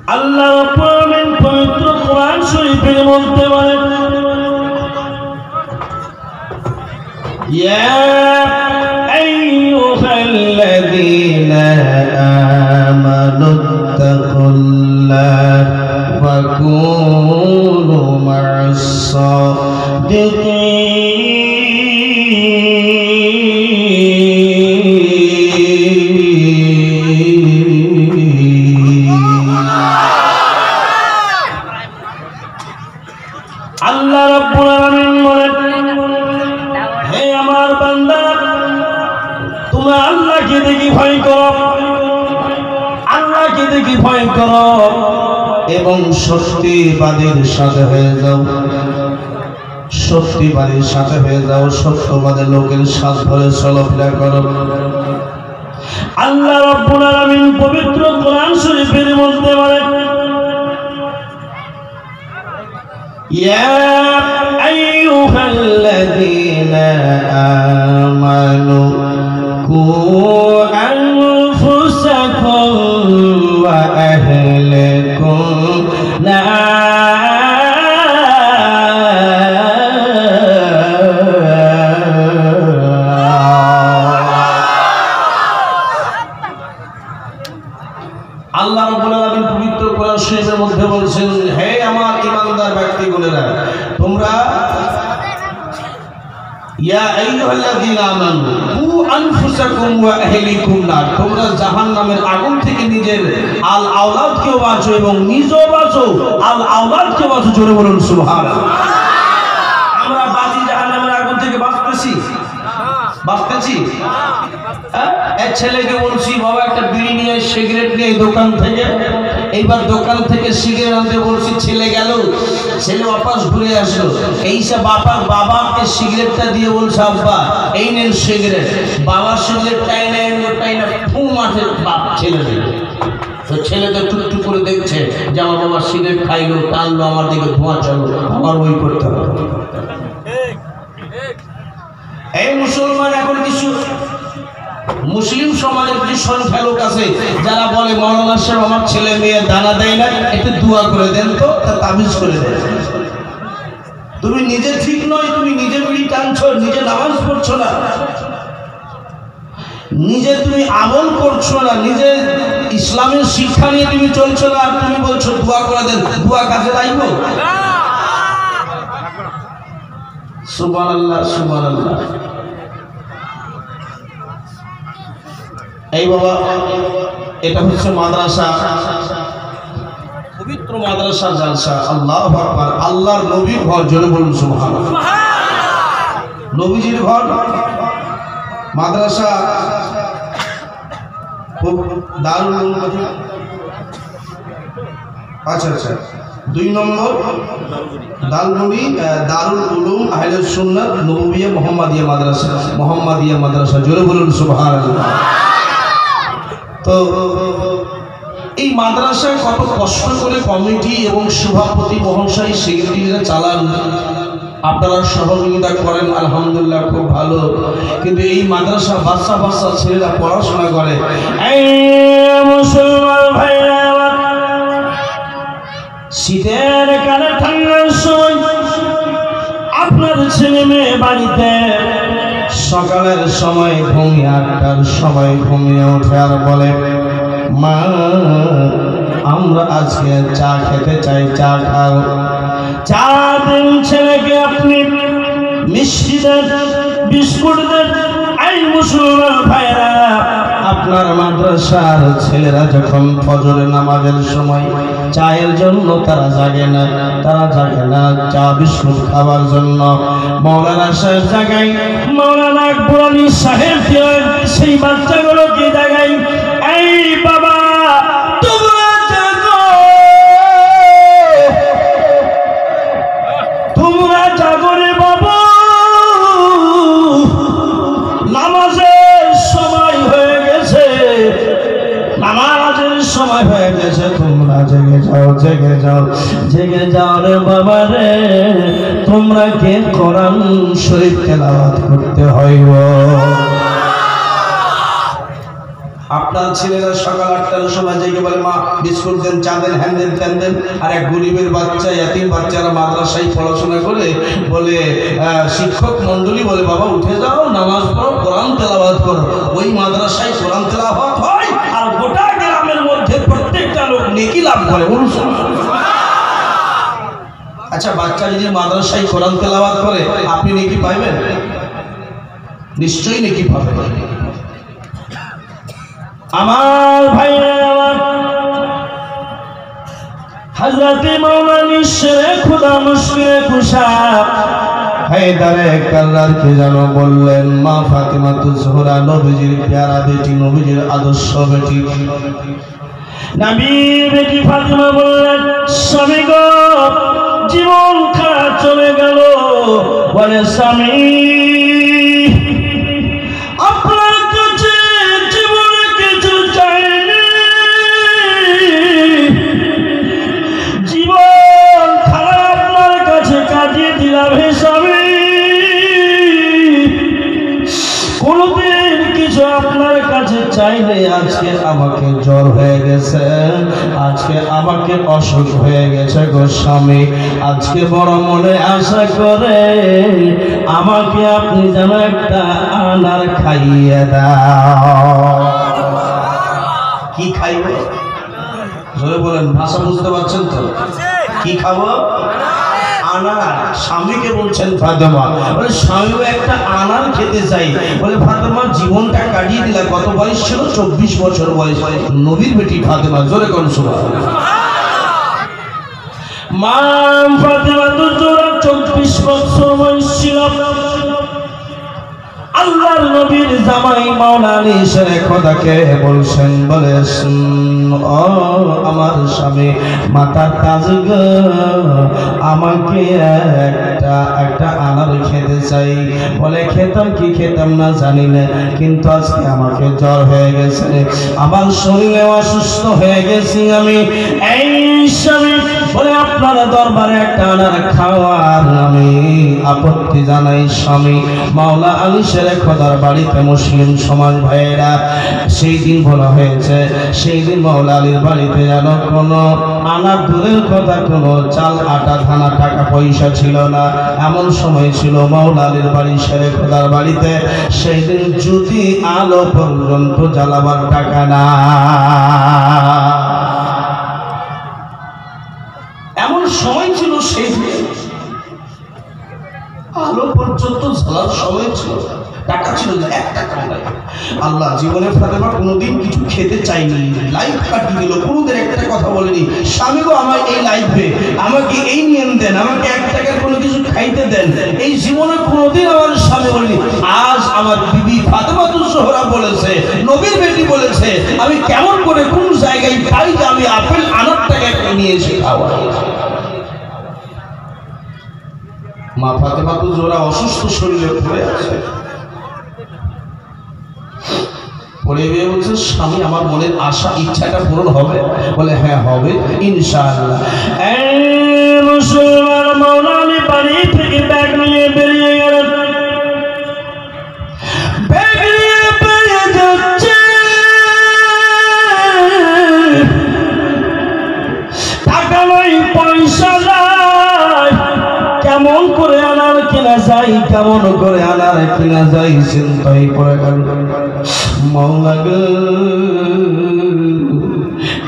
আল্লাহ রাব্বুল আলামিন পবিত্র কোরআন শরীফে বলতে পারেন ইয়া আইয়ুহাল্লাযীনা আমানুত্তাকুল্লাহ ওয়া কুনু মা'আস সাদিকিন। আল্লাহ রাব্বুল আলামিন বলেন হে আমার বান্দা তোমরা আল্লাহকে দেখি ভয় করো, আল্লাহকে দেখি ভয় করো এবং সত্যবাদীর সাথে হয়ে যাও, সত্যবাদীর সাথে হয়ে যাও, সত্যবাদী লোকের সাথে ধরে চলাফেরা করো। আল্লাহ রাব্বুল আলামিন পবিত্র কোরআন শরীফের মধ্যে বলেন ইয়া আইয়ুহাল্লাযীনা আমানু কু আনফুসাকুম ওয়া আহলিকুম আল্লাহ রাব্বুল আলামিন পবিত্র কোরআন শরীফের মধ্যে বলেছেন হে আমার ঈমানদার ব্যক্তিগণেরা তোমরা ইয়া আইয়ুহাল্লাযীনা আমানু কু আনফুসাকুম ওয়া আহলিকুম নার তোমরা জাহান্নামের আগুন থেকে নিজের আল আওলাদকেও বাঁচো এবং নিজেও বাঁচো, আল আওলাদকেও বাঁচো। জোরে বলুন সুবহানাল্লাহ। আমরা বাঁচি জাহান্নামের আগুন থেকে বাঁচতেছি, বাঁচতেছি। এক ছেলেকে বলছি বাবা একটা বিড়ি নিয়ে সিগারেট নিয়ে দোকান থেকে, এইবার দোকান থেকে সিগারেট আনতে বলছি, ছেলে গেল, ছেলে ওয়াপাস ঘুরে আসলো, এইসব বাবাকে সিগারেটটা দিয়ে বলছে আব্বা এই নেন সিগারেট, বাবার সিগারেট টাই না ফু মাঠে বাপ ছেলে দিল। তো ছেলে তো টুকটুক করে দেখছে যে আমার বাবা সিগারেট খাইলো, টানলো, আমার দিকে ধোঁয়া চলো, আমার ওই করতে হবে। এই মুসলমান এখন কিছু মুসলিম সমাজের কিছু সংখ্যা লোক আছে যারা বলে মাওলানা সাহেব আমার ছেলে মেয়ে দানা দেয় না, একটু দোয়া করে দেন তো, তা তাবিজ করে দেন। তুমি নিজে ঠিক নয়, তুমি নিজে বিড়ি টানছো, নিজে নামাজ পড়ছো না, নিজে তুমি আমল করছো না, নিজে ইসলামের শিক্ষা নিয়ে তুমি চলছো না, আর তুমি বলছো দোয়া করে দেন, দোয়া কাজে লাগবে? সুবহানাল্লাহ সুবহানাল্লাহ। এই বাবা এটা হচ্ছে মাদ্রাসা, পবিত্র মাদ্রাসা জালসা। আল্লাহু আকবার। আল্লাহর নবীর ঘর, জোরে বলুন সুবহানাল্লাহ। নবীজির ঘর মাদ্রাসা দারুল উলুম। আচ্ছা আচ্ছা, 2 নম্বর দারুল উলুম আহলে সুন্নাত নববিয়া মোহাম্মদিয়া মাদ্রাসা, জোরে বলুন সুবহানাল্লাহ। তো এই মাদ্রাসায় কত কষ্ট করে কমিটি এবং সভাপতি মহাশয় সেক্রেটারিরা চালান, আপনারা সহযোগিতা করেন, আলহামদুলিল্লাহ খুব ভালো। কিন্তু এই মাদ্রাসা বাচ্চা ছেলেরা পড়াশোনা করে। এই মুসলমান ভাইরা শীতের কালে ঠান্ডার সময় আপনার ছেলে মেয়ে বাড়িতে সকালের সময় ঘুমিয়ে 8টার সময় ঘুমিয়ে ওঠে আর বলে মা আমরা আজকে চা খেতে চাই, চা খাও। চা দেন ছেলেকে, আপনি মিষ্টি দেন, বিস্কুট দেন। এই মুসলমান ভাইরা আপনার মাদ্রাসার ছেলেরা যখন ফজরের নামাজের সময় চায়ের জন্য তারা জাগে না, চা বিস্কুট খাবার জন্য মাওলানা সাহেব জাগাই, মাওলানা আকবর আলী সাহেব সেই বাচ্চাগুলোকে জাগাই, এই বাবা তোমরা জাগো, তোমরা জাগো রে বাবা, নামাজের সময় হয়ে গেছে, নামাজের সময় হয়ে গেছে, তোমরা জেগে যাও, জেগে যাও, জেগে যাও রে বাবা রে, তোমরা কে কোরআন শরীফ তেলাওয়াত করতে হইব। আপনার ছেলেরা সকাল 8টার সময় জেগে বলে মা বিস্কুট দেন, চা দেন, হ্যান দেন, ত্যান দেন। আর এক গরিবের বাচ্চা, ইয়াতিম বাচ্চারা মাদ্রাসায় পড়াশোনা করে বলে শিক্ষক মন্ডলী বলে বাবা উঠে যাও, নামাজ পড়ো, কোরআন তেলাওয়াত করো। ওই মাদ্রাসায় কোরআন তেলাওয়াত হয় আর গোটা গ্রামের মধ্যে প্রত্যেকটা লোক নেকি লাভ করে। আচ্ছা, বাচ্চা যদি মাদ্রাসায় কোরআন তেলাওয়াত করে আপনি নেকি পাইবেন? নিশ্চয়ই নেকি পাবেন। আমার ভাইরা, হযরত মাওলানা শেরে খুদা মুশকিলে কুশা হায়দারে কাল্লার কে যেন বললেন, মা ফাতিমাতুজ জোহরা নবীজির প্যারা বেটি, নবীজির আদর্শ বেটি, নবীর বেটি ফাতিমা বললেন, স্বামী গো জীবন খারাপ চলে গেল। বলে স্বামী আপনার কাছে জীবনে কিছু চাইনি, জীবন খারাপ আপনার কাছে কাটিয়ে দিলাম হে স্বামী। কোনদিন কিছু আপনার কাছে চাইলে আজকে আমাকে জ্বর হয়ে গেছে, আজকে আমাকে অসুখ হয়ে গেছে গো স্বামী। আজকে বড় মনে আশা করে আমাকে আপনি যেন একটা আনার খাইয়ে দাও। কি খাইবে? জোরে বলেন, ভাষা বুঝতে পারছেন তো? কি খাবো? আনার। স্বামীকে বলছেন ফাতেমা, বলে স্বামীও একটা আনার খেতে চাই। বলে ফাতেমা জীবনটা কাটিয়ে দিলা, কত বয়স ছিল? 24 বছর বয়স। নবীর বেটি ফাতেমা, জোরে কোন সুবহানাল্লাহ। মা ফাতেমা তো 24 বছর বয়স ছিল। আল্লাহর নবীর জামাই মাওলানা আলী শেরে খোদাকে বলছেন, বলে ও আমার স্বামী মাতার তাজ গো, আমাকে একটা আনার খেতে চাই। বলে খেতাম কি খেতাম না জানি না, কিন্তু আজকে আমাকে জ্বর হয়ে গেছে, আমার শরীরে অসুস্থ হয়ে গেছি আমি। এই স্বামী বলে আপনার দরবারে একটা আনার খাওয়ার আমি আপত্তি জানাই স্বামী। মাওলানা আলী শেরে খোদার বাড়িতে মুসলিম সমাজ ভাইয়েরা, সেই দিন বলা হয়েছে, সেই দিন মাওলানা আলীর বাড়িতে যেন কোনো আনার দূরের কথা, কোনো চাল আটা ধানা টাকা পয়সা ছিল না। এমন সময় ছিল মাওলানা আলীর বাড়ি শেরে খোদার বাড়িতে সেই দিন যদি আলো পর্যন্ত জ্বালাবার টাকা না। এমন সময় ছিল, সেই আলো পর্যন্ত জ্বালার সময় ছিল, টাকা ছিল না, 1 টাকা নাই। আল্লাহ জীবনে ফাতেমা কোনোদিন কিছু খেতে চাইনি, লাইফ কাটিয়ে দিল, কোনোদিন একটা কথা বলেনি স্বামী গো আমার এই লাইফে আমাকে এই নিয়ম দেন, আমাকে 1 টাকার কোনো কিছু খাইতে দেন। এই জীবনে কোনোদিন আমার স্বামী বলেনি। আজ আমার বিবি ফাতেমাতুজ জোহরা বলেছে, নবীর বেটি বলেছে, আমি কেমন করে কোন জায়গায় পাই যে আমি আপেল আনার টাকা নিয়ে এসে খাওয়াই। মা ফাতেমাতুজ জোহরা অসুস্থ শরীরে পড়ে আছে, পড়ে গিয়ে বলছে স্বামী আমার মনের আশা ইচ্ছাটা পূরণ হবে? বলে হ্যাঁ হবে ইনশাআল্লাহ। মুসলমান মাওলানা আলী বাড়ি থেকে ব্যাগ নিয়ে বেরিয়ে গেলেন। ব্যাগ নিয়ে বেরিয়ে যাচ্ছে, টাকা নাই, পয়সা নাই, কেমন করে আনার কিনা যাই, কেমন করে আনার কিনা যাই চিন্তাই পড়ে গেল। মাওলা গো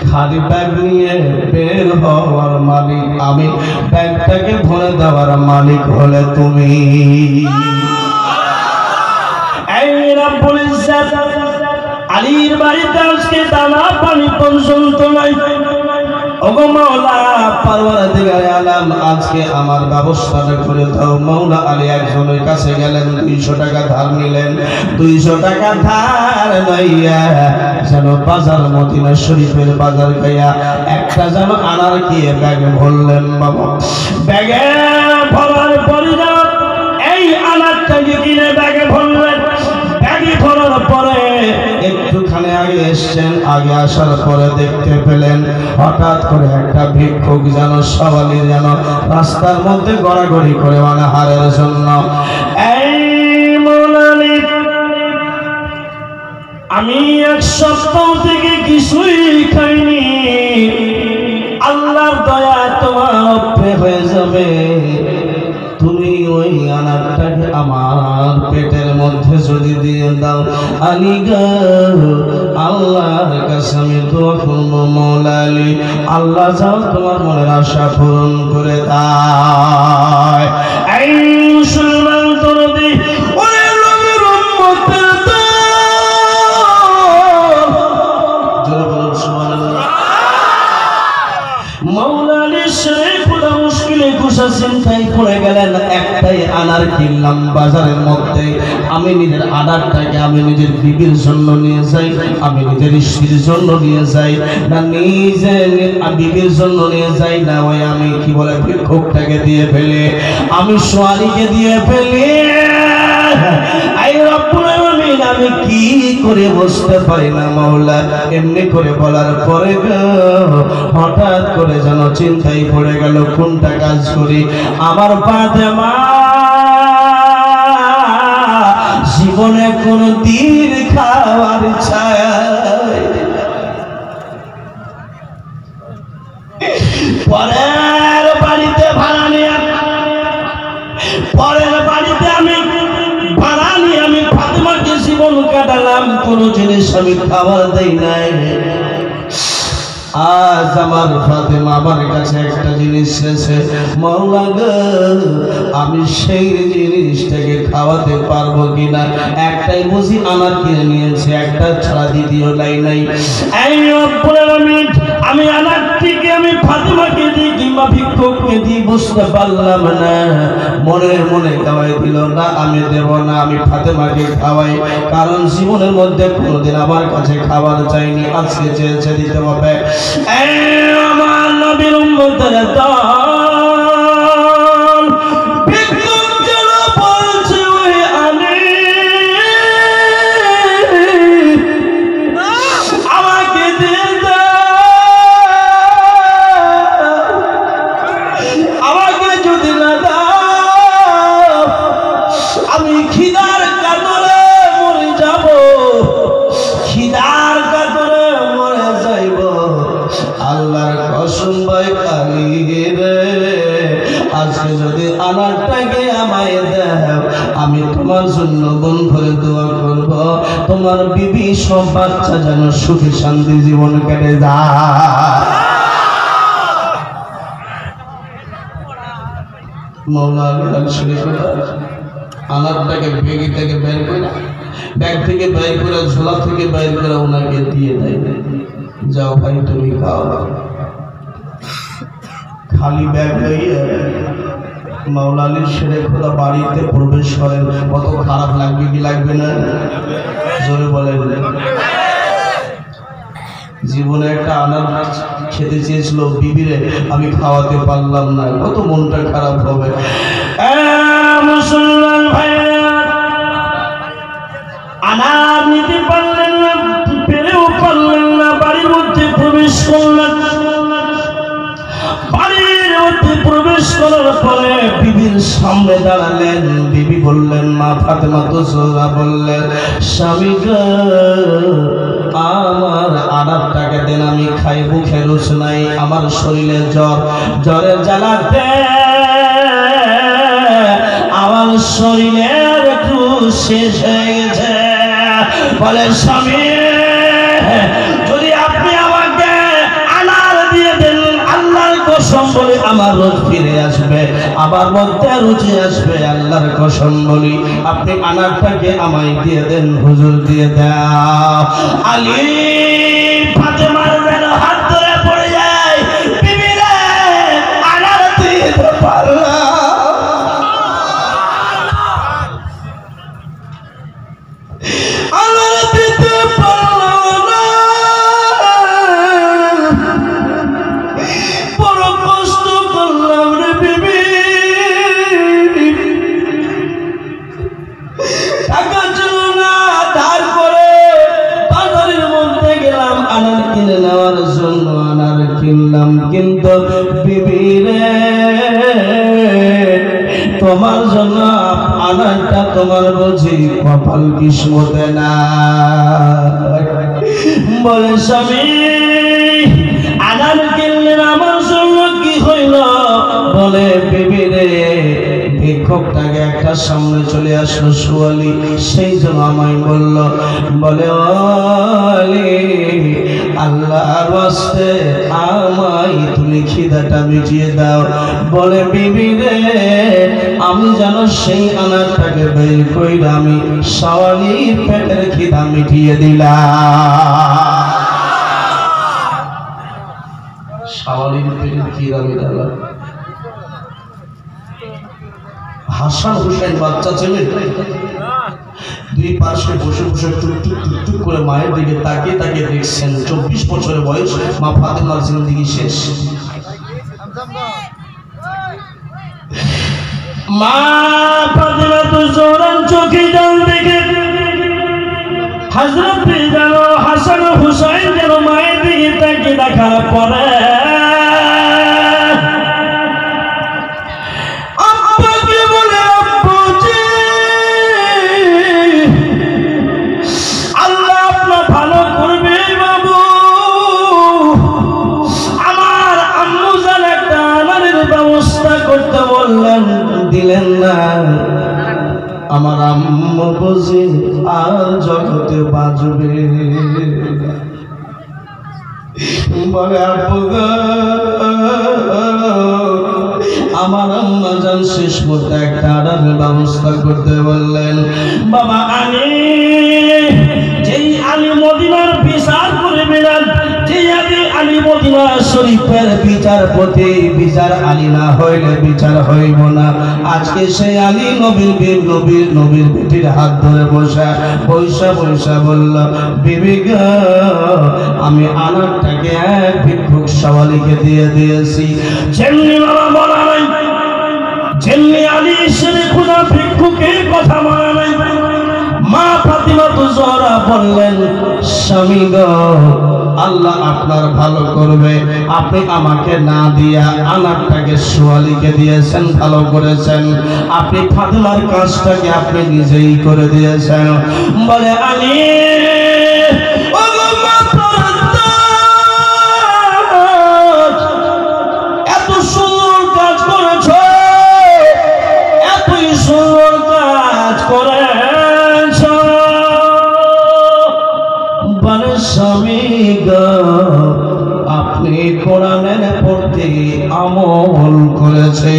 খালি ব্যাগ নিয়ে বের হওয়ার মালিক আমি, ব্যাগটাকে ভরে দেওয়ার মালিক হলে তুমি। এই রব্বুল ইজ্জত আলীর বাড়িতে আজকে দানা পানি পর্যন্ত নাই। ওগো মাওলা পরওয়ারদিগারে আলম আজকে আমার ব্যবস্থাটা করে দাও। মাওলানা আলী একজনের কাছে গেলেন, 200 টাকা ধার নিলেন। 200 টাকা ধার লইয়া যেন বাজার মদিনা শরীফের বাজার গাইয়া একটা যেন আনার গিয়ে ব্যাগে ভরলেন। বাবা ব্যাগে ভরার পরে এই আনারটাকে কিনে ব্যাগে ভরলেন। ব্যাগে ভরার পরে একটুখানি আগে এসছেন, আগে আসার পরে দেখতে পেলেন হঠাৎ করে একটা ভিক্ষুক যেন সবালি যেন রাস্তার মধ্যে গড়াগড়ি করে অনাহারের জন্য। এই মাওলানা আমি এক সপ্তাহ থেকে কিছুই খাইনি, আল্লাহর দয়া তোমার উপরে হয়ে যাবে, তুমি ওই আনারটাকে আমার পেটের মধ্যে যদি দিয়ে দাও, আলী গো আল্লাহর কাছে আমি দোয়া করবো, মওলা আলী আল্লাহ যাও তোমার মনের আশা পূরণ করে দেয়। এই মুসলমান দরদি ওরে নবীর উম্মতের দল, জোরে বলুন সুবহানাল্লাহ। মওলা আলী শরীফুল মুশকিলে কুশা চিন্তায় পড়ে গেলেন, একটাই আনার কিনলাম বাজারের মধ্যে, আমি নিজের আনারটাকে আমি নিজের বিবির জন্য নিয়ে যাই, আমি নিজের স্ত্রীর জন্য নিয়ে যাই, না নিজে বিবির জন্য নিয়ে যাই, না ওই আমি কি বলে ভিক্ষুকটাকে দিয়ে ফেলে, আমি সোয়ারিকে দিয়ে ফেলি, আই রব্বুল আলামিন আমি কি করে বুঝতে পারি না মাওলা। এমনি করে বলার পরে হঠাৎ করে যেন চিন্তায় পড়ে গেল কোনটা কাজ করি। আমার ফাতেমা জীবনে কোনো দিন খাওয়ার ছায়া, পরের বাড়িতে ভাড়া নিয়ে, পরের বাড়িতে আমি ভাড়া নিয়ে আমি ফাতেমাকে জীবন কাটালাম, কোনো জিনিস আমি খাবার দেই নাই। আজ আমার ফাতেমা আমার কাছে একটা জিনিস এসেছে, মাওলা গো আমি সেই জিনিসটাকে খাওয়াতে পারবো কিনা, একটাই বুঝি আনার কিনে নিয়েছে, একটা ছাড়া দ্বিতীয় নাই নাই। এই রব্বুল আলামিন আমি আনারটিকে আমি ফাতেমাকে দিই কিংবা ভিক্ষুককে দিই বুঝতে পারলাম না, মনে মনে খাওয়াই দিল না, আমি দেব না, আমি ফাতেমাকে খাওয়াই, কারণ জীবনের মধ্যে কোনোদিন আমার কাছে খাবার চাইনি, আজকে চেয়েছে দিতে হবে। আমার নবীর উম্মতের দল ভিক্ষুক যেন বলছে ওই আলী আমাকে দিয়ে দাও, আমাকে যদি না দাও আমি খিদার কাতরে মরে যাব, খিদার কাতরে মরে যাইব। আল্লাহর কসম ভাই আলী রে, আজকে যদি আনারটাকে আমায় দাও আমি তোমার জন্য মন ভরে দোয়া করব, তোমার বিবি সব বাচ্চা যেন সুখে শান্তি জীবন কেটে যায়। মওলা আলী শরীফ আনারটাকে ব্যাগ থেকে বের করে, ব্যাগ থেকে বের করে, ঝোলা থেকে বের করে ওনাকে দিয়ে দেয়, যাও ভাই তুমি খাও। খালি ব্যাগ লইয়ে মাওলা আলী শেরে খোদা বাড়িতে প্রবেশ করেন, কত খারাপ লাগবে কি লাগবে না, জোরে বলেন। জীবনে একটা আনার খেতে চেয়েছিল, বিবিরে আমি খাওয়াতে পারলাম না, কত মনটা খারাপ হবে। মুসলমান ভাইরা আনার নিতে পারলেন না, পেরেও পারলেন না, বাড়ির মধ্যে প্রবেশ করলেন। বাড়ির মধ্যে প্রবেশ করার পরে বিবির সামনে দাঁড়ালেন, বিবি বললেন, মা ফাতেমা তো সোজা বললেন, স্বামী গো আমার আনারটাকে দেন, আমি খাই, মুখে রুচ নাই, আমার শরীরে জ্বর, জ্বরের জ্বালাতে আমার শরীরের একটু শেষ হয়ে গেছে। বলে স্বামী যদি আপনি আমাকে আনার দিয়ে দেন, আল্লাহর কসম বলি আমার রোজ ফিরে আসবে, আমার মধ্যে রুচি আসবে, আল্লাহর কসম বলি আপনি আনারটাকে আমায় দিয়ে দেন, হুজুর দিয়ে দাও। আলী ফাতেমার যেন হাত ধরে পড়ে যায়, বিবি রে আনার দিয়ে পারলাম, কিন্তু বিবি রে তোমার জন্য আনারটা তোমার বুঝি কপাল কিসমতে না? বলে স্বামী আনার কিনলেন আমার জন্য কি হইল? বলে বিবি রে ভিক্ষুকটাকে একটা সামনে চলে আসলো সুয়ালি, সেই জন্য আমায় বলল, বলে আল্লাহর ওয়াস্তে আমায় তুমি খিদাটা মিটিয়ে দাও। বলে বিবি রে আমি যেন সেই আনারটাকে বের কইরা আমি সওয়ালির পেটের খিদা মিটিয়ে দিলাম। সওয়ালির পেটের খিদা মিটালাম। হাসান হুসাইন বাচ্চা ছেলে দুই পাশে বসে বসে টুকটুক টুকটুক করে মায়ের দিকে তাকিয়ে তাকিয়ে দেখছেন। 24 বছরের বয়স, মা ফাতেমার জিন্দেগি শেষ। মা ফাতেমা তো জোরান চোখে জল দেখে হযরত যেন হাসান হুসাইন যেন মায়ের দিকে তাকিয়ে দেখার পরে দিলেন না। আমার আম্মু বুঝি আর জগতে বাজবে। বলে আব্বু গো আমার আম্মা জান শেষ মুহূর্তে একটা আনারের ব্যবস্থা করতে বললেন। বাবা আলী, যেই আলী মদিনার বিচার করে বেড়ান, যেই আলী মদিনা শরীফের বিচারপতি, বিচার আলী না হইলে বিচার হইব না। আজকে সেই আলী নবীর বেটির হাত ধরে বসা বলল, বিবি গো আমি আনারটাকে এক ভিক্ষুক সওয়ালিকে দিয়ে দিয়েছি। যেমনি বাবা বলা নাই, যেমনি আলী এসে খুদা ভিক্ষুকের কথা বলা নাই। মা ফাতিমা তো জোহরা বললেন, স্বামী গো আল্লাহ আপনার ভালো করবে, আপনি আমাকে না দিয়া আনারটাকে সোয়ালিকে দিয়েছেন, ভালো করেছেন। আপনি ফাতিমার কাজটাকে আপনি নিজেই করে দিয়েছেন। বলে আলী এত সুন্দর কাজ করেছ, এতই সুন্দর কাজ করেছ। বলে স্বামী গো আপনি কোরআনের প্রতি আমল করেছে।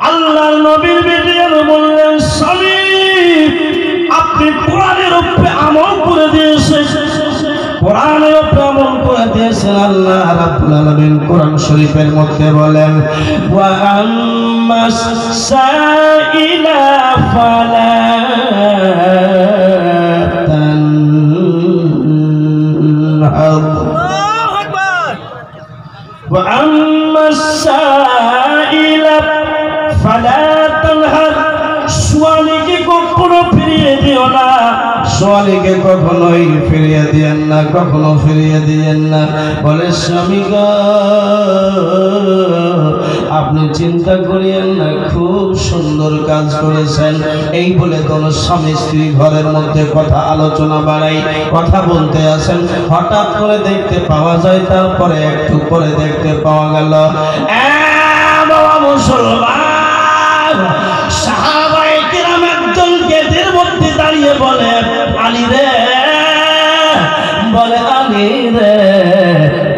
আল্লাহর নবীর বেদিয়ার বললেন, স্বামী আপনি কোরআনের উপরে আমল করে দিয়েছেন, কোরআনের উপরে আমল করে দিয়েছেন। আল্লাহ রাব্বুল আলামিন কোরআন শরীফের মধ্যে বলেন, ওয়া আম্মাস সাইলা ফালা তানহার ওয়া আম্মাস সাইলা ফালা তানহার। সোয়ালিকে কখনো ফিরিয়ে দিও না, সোয়ালিকে কখনোই ফিরিয়ে দিয়েন না, কখনো ফিরিয়ে দিয়েন না। বলে স্বামী গো আপনি চিন্তা করিয়েন না, খুব সুন্দর কাজ করেছেন। এই বলে কোন স্বামী স্ত্রী ঘরের মধ্যে কথা আলোচনা বাড়াই, কথা বলতে আসেন, হঠাৎ করে দেখতে পাওয়া যায়, তারপরে একটু পরে দেখতে পাওয়া গেল বাবা মুসলমান সাহাবায়ে কিরাম একজন গেটের মধ্যে দাঁড়িয়ে বলে, আলী রে, বলে আলী রে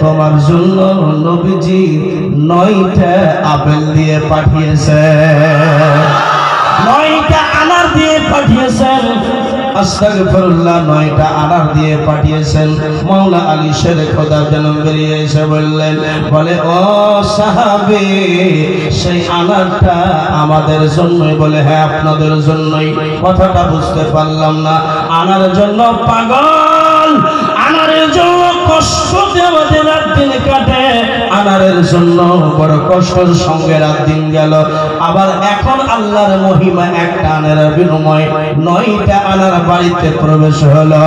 তোমার জন্য নবীজি 9টা আপেল দিয়ে পাঠিয়েছে, 9টা আনার দিয়ে পাঠিয়েছেন। আস্তাগফিরুল্লাহ, 9টা আনার দিয়ে পাঠিয়েছেন। মাওলা আলী শের খোদা যেন বেরিয়ে এসে বললেন, বলে ও সাহাবী সেই আনারটা আমাদের জন্যই? বলে হ্যাঁ আপনাদের জন্যই। কথাটা বুঝতে পারলাম না। আনার জন্য পাগল, আনারের জন্য কষ্ট দেওয়া রাত দিন কাটে, আনারের জন্য বড় কষ্টের সঙ্গে রাত দিন গেল। আবার এখন আল্লাহর মহিমা, একটা আনারের বিনিময়ে 9টা আনার বাড়িতে প্রবেশ হলো।